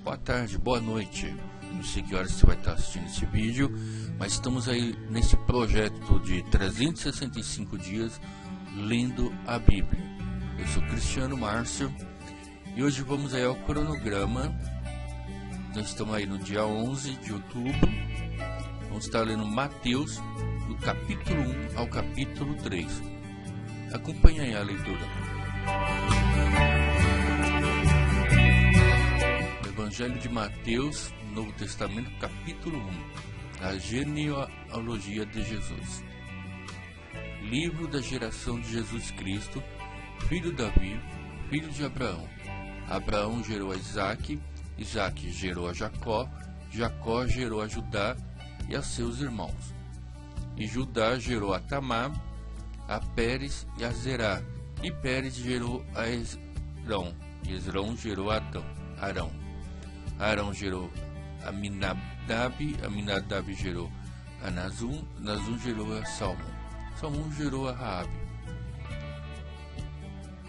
Boa tarde, boa noite. Não sei que horas você vai estar assistindo esse vídeo, mas estamos aí nesse projeto de 365 dias lendo a Bíblia. Eu sou Cristiano Márcio e hoje vamos aí ao cronograma. Nós estamos aí no dia 11 de outubro. Vamos estar lendo Mateus, do capítulo 1 ao capítulo 3. Acompanhe aí a leitura. Evangelho de Mateus, Novo Testamento, capítulo 1. A genealogia de Jesus. Livro da geração de Jesus Cristo, filho de Davi, filho de Abraão. Abraão gerou a Isaque, Isaque gerou a Jacó, Jacó gerou a Judá e a seus irmãos. E Judá gerou a Tamar, a Pérez e a Zerá. E Pérez gerou a Esrão, e Esrão gerou a Arão. Arão gerou a Aminadab, Aminadab gerou a Nazum, Nazum gerou a Salmão, Salmão gerou a Raabe,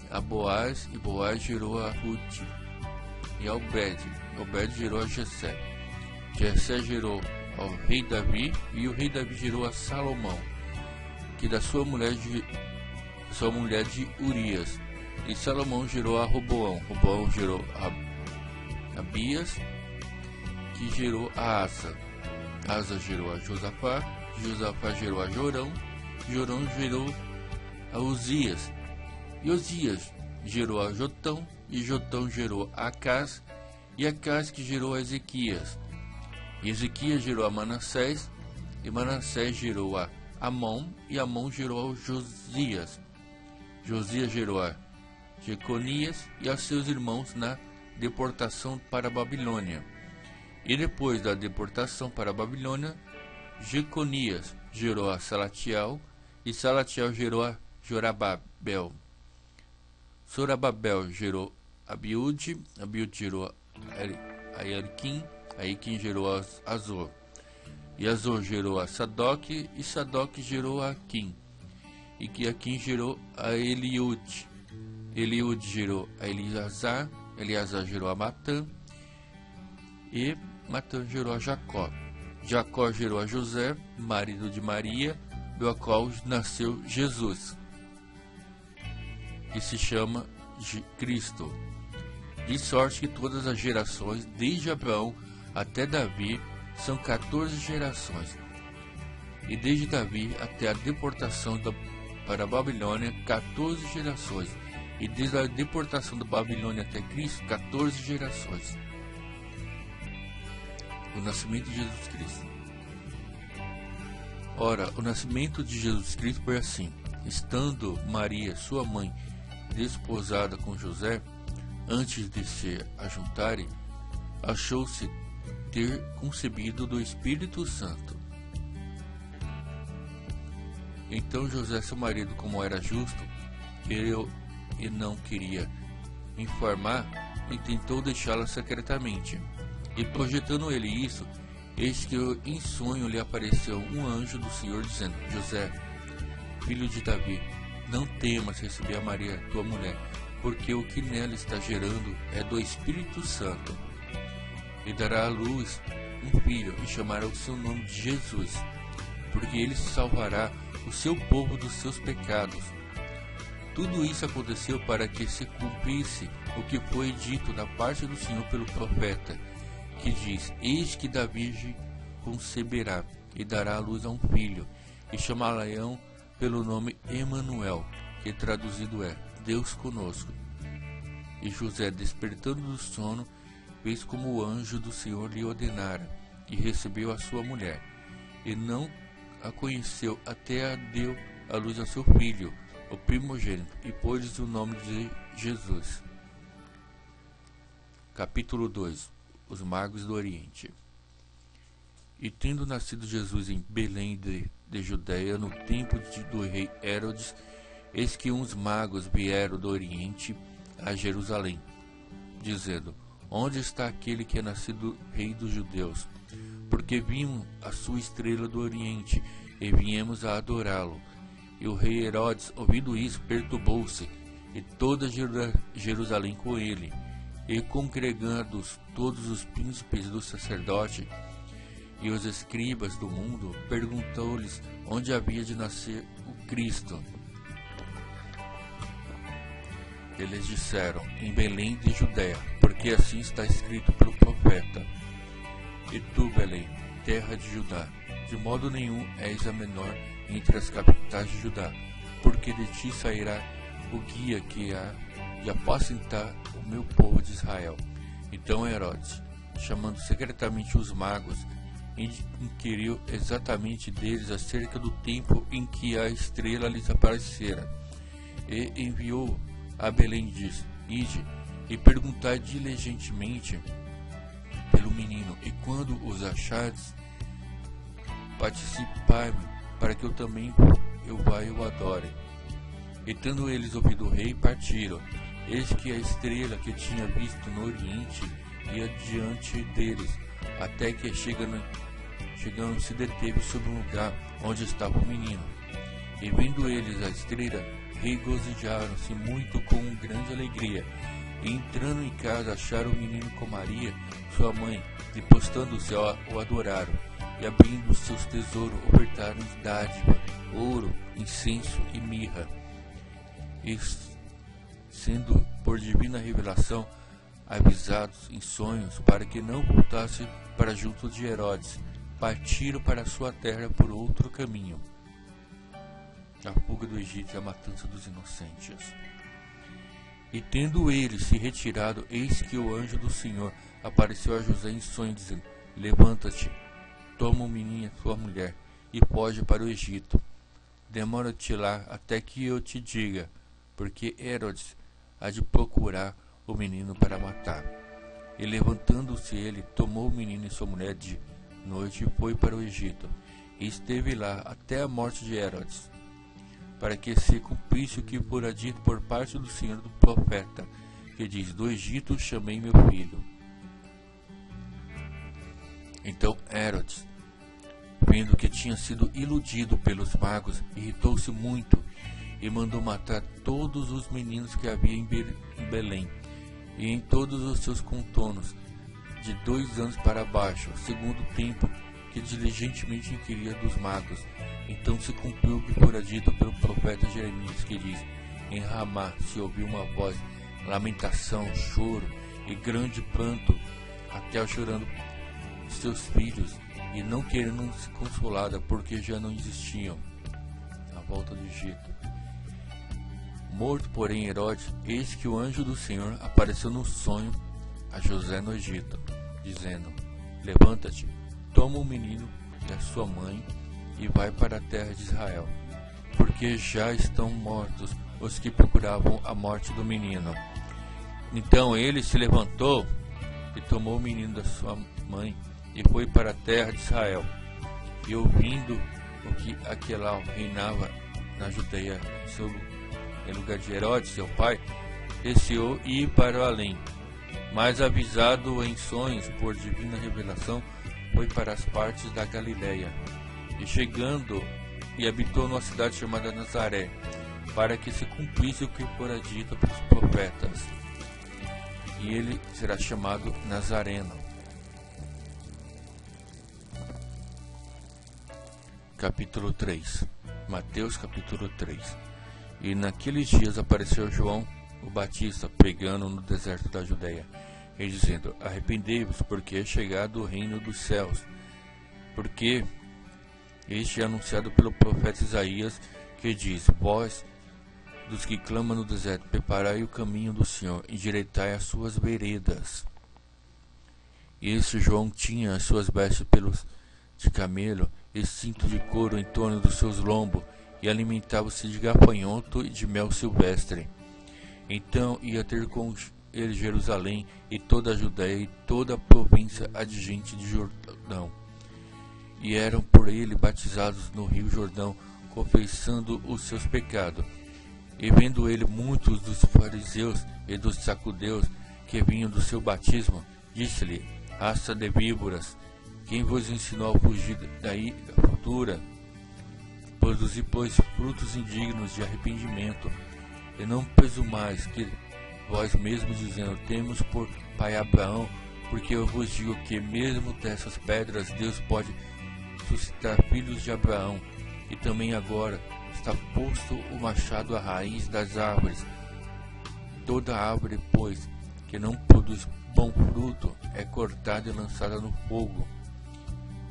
a Boaz, e Boaz gerou a Ruth, e a Obed gerou a Jessé, Jessé gerou ao rei Davi, e o rei Davi gerou a Salomão, que da sua mulher de Urias, e Salomão gerou a Roboão, Roboão gerou a Abias, que gerou a Asa, Asa gerou a Josafá, Josafá gerou a Jorão, Jorão gerou a Uzias, e Uzias gerou a Jotão, e Jotão gerou a Acás, e Acás que gerou a Ezequias, e Ezequias gerou a Manassés, e Manassés gerou a Amon, e Amon gerou a Josias, Josias gerou a Jeconias e a seus irmãos na deportação para a Babilônia. E depois da deportação para a Babilônia, Jeconias gerou a Salatiel, e Salatiel gerou a Zorobabel. Zorobabel gerou a Abiúde, Abiúde gerou a Eliaquim, a Eliaquim gerou a Azor, e Azor gerou a Sadoc, e Sadoc gerou a Aquim, e que Aquim gerou a Eliúde, Eliúde gerou a Eleazar, Eleazar gerou a Matã, e Matã gerou a Jacó. Jacó gerou a José, marido de Maria, do qual nasceu Jesus, que se chama Cristo. De sorte que todas as gerações, desde Abraão até Davi, são 14 gerações. E desde Davi até a deportação para a Babilônia, 14 gerações. E desde a deportação da Babilônia até Cristo, 14 gerações. O nascimento de Jesus Cristo. Ora, o nascimento de Jesus Cristo foi assim. Estando Maria, sua mãe, desposada com José, antes de se ajuntarem, achou-se ter concebido do Espírito Santo. Então José, seu marido, como era justo, e não queria informar, e tentou deixá-la secretamente. E projetando ele isso, eis que em sonho lhe apareceu um anjo do Senhor, dizendo: José, filho de Davi, não temas receber a Maria, tua mulher, porque o que nela está gerando é do Espírito Santo. E dará à luz um filho, e chamará o seu nome de Jesus, porque ele salvará o seu povo dos seus pecados. Tudo isso aconteceu para que se cumprisse o que foi dito da parte do Senhor pelo profeta, que diz: Eis que da Virgem conceberá, e dará à luz a um filho, e chamá-lo-ão pelo nome Emanuel, que traduzido é Deus conosco. E José, despertando do sono, fez como o anjo do Senhor lhe ordenara, e recebeu a sua mulher, e não a conheceu até a deu à luz a seu filho, o primogênito, e pôs-lhe o nome de Jesus. Capítulo 2. Os magos do Oriente. E tendo nascido Jesus em Belém de Judéia, no tempo do rei Herodes, eis que uns magos vieram do Oriente a Jerusalém, dizendo: Onde está aquele que é nascido rei dos judeus? Porque vimos a sua estrela do Oriente, e viemos a adorá-lo. E o rei Herodes, ouvindo isso, perturbou-se, e toda Jerusalém com ele. E congregados todos os príncipes do sacerdote e os escribas do mundo, perguntou-lhes onde havia de nascer o Cristo. Eles disseram: em Belém de Judéia, porque assim está escrito pelo profeta: e tu, Belém, terra de Judá, de modo nenhum és a menor entre as capitais de Judá, porque de ti sairá o guia que há de apacentar o meu povo de Israel. Então Herodes, chamando secretamente os magos, inquiriu exatamente deles acerca do tempo em que a estrela lhes aparecera, e enviou a Belém, disse: ide e perguntai diligentemente pelo menino, e quando os achardes, participai-me, para que eu também vá e o adore. E tendo eles ouvido o rei, partiram. Eis que a estrela que tinha visto no oriente ia diante deles, até que chegando se deteve sobre um lugar onde estava o menino. E vendo eles a estrela, regozijaram-se muito com grande alegria. E entrando em casa, acharam o menino com Maria, sua mãe, e postando-se o adoraram. E abrindo seus tesouros, ofertaram dádiva, ouro, incenso e mirra. E sendo por divina revelação avisados em sonhos para que não voltasse para junto de Herodes, partiram para sua terra por outro caminho. A fuga do Egito e a matança dos inocentes. E tendo eles se retirado, eis que o anjo do Senhor apareceu a José em sonho, dizendo: levanta-te, toma o menino e sua mulher, e foge para o Egito. Demora-te lá até que eu te diga, porque Herodes há de procurar o menino para matar. E levantando-se ele, tomou o menino e sua mulher de noite e foi para o Egito, e esteve lá até a morte de Herodes, para que se cumprisse o que fora dito por parte do Senhor do profeta, que diz: do Egito chamei meu filho. Então Herodes, vendo que tinha sido iludido pelos magos, irritou-se muito e mandou matar todos os meninos que havia em Belém e em todos os seus contornos, de 2 anos para baixo, segundo o tempo que diligentemente inquiria dos magos. Então se cumpriu o que fora dito pelo profeta Jeremias, que diz: em Ramá se ouviu uma voz, lamentação, choro e grande pranto, Raquel chorando seus filhos e não querendo se consolada, porque já não existiam. A volta do Egito. Morto, porém, Herodes, eis que o anjo do Senhor apareceu no sonho a José no Egito, dizendo: levanta-te, toma o menino e a sua mãe e vai para a terra de Israel, porque já estão mortos os que procuravam a morte do menino. Então ele se levantou e tomou o menino da sua mãe e foi para a terra de Israel. E ouvindo o que Aquelau reinava na Judeia em lugar de Herodes, seu pai, receou ir para o além. Mas avisado em sonhos por divina revelação, foi para as partes da Galileia. E chegando, e habitou numa cidade chamada Nazaré, para que se cumprisse o que fora dito pelos profetas. E ele será chamado Nazareno. Capítulo 3. Mateus capítulo 3. E naqueles dias apareceu João o Batista pregando no deserto da Judeia, e dizendo: arrependei-vos, porque é chegado o reino dos céus. Porque este é anunciado pelo profeta Isaías, que diz: vós, dos que clamam no deserto, preparai o caminho do Senhor, endireitai as suas veredas. E este João tinha as suas vestes pelos de camelo e cinto de couro em torno dos seus lombos, e alimentava-se de gafanhoto e de mel silvestre. Então ia ter com ele Jerusalém e toda a Judéia e toda a província adjacente de Jordão. E eram por ele batizados no rio Jordão, confessando os seus pecados. E vendo ele muitos dos fariseus e dos sacudeus que vinham do seu batismo, disse-lhe: raça de víboras, quem vos ensinou a fugir da ira futura? Produzi, pois, frutos indignos de arrependimento, e não presumais que vós mesmos dizendo: temos por pai Abraão, porque eu vos digo que mesmo dessas pedras Deus pode suscitar filhos de Abraão. E também agora está posto o machado à raiz das árvores. Toda árvore, pois, que não produz bom fruto, é cortada e lançada no fogo.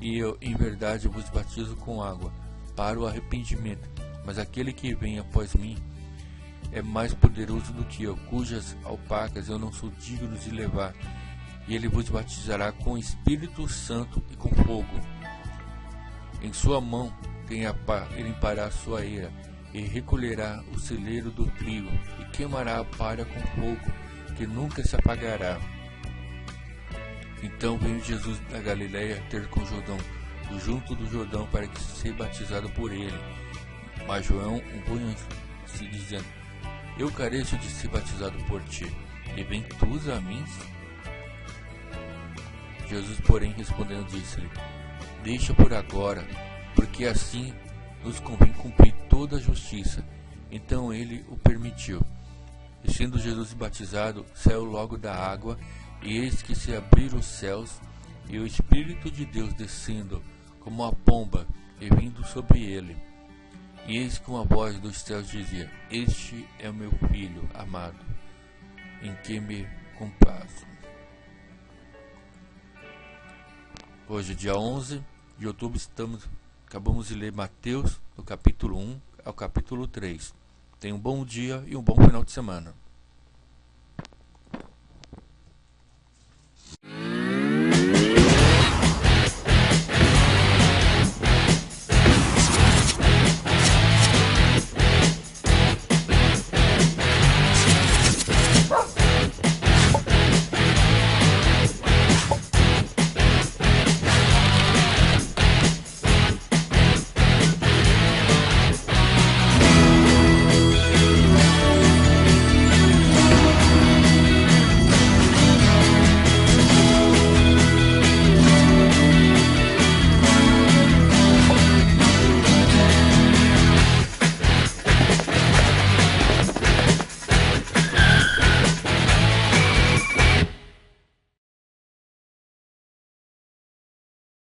E eu, em verdade, vos batizo com água, para o arrependimento. Mas aquele que vem após mim é mais poderoso do que eu, cujas alpacas eu não sou digno de levar. E ele vos batizará com Espírito Santo e com fogo. Em sua mão ele limpará a sua eira, e recolherá o celeiro do trigo, e queimará a palha com fogo, que nunca se apagará. Então veio Jesus da Galileia ter com Jordão, junto do Jordão, para que seja batizado por ele. Mas João opunha-se, dizendo: eu careço de ser batizado por ti, e vem tu a mim? Jesus, porém, respondendo, disse-lhe: deixa por agora, porque assim nos convém cumprir toda a justiça. Então ele o permitiu. E sendo Jesus batizado, saiu logo da água, e eis que se abriram os céus, e o Espírito de Deus descendo como uma pomba e vindo sobre ele. E eis que uma voz dos céus dizia: este é o meu Filho amado, em que me comprazo. Hoje, dia 11 de outubro, acabamos de ler Mateus, do capítulo 1 ao capítulo 3. Tenha um bom dia e um bom final de semana.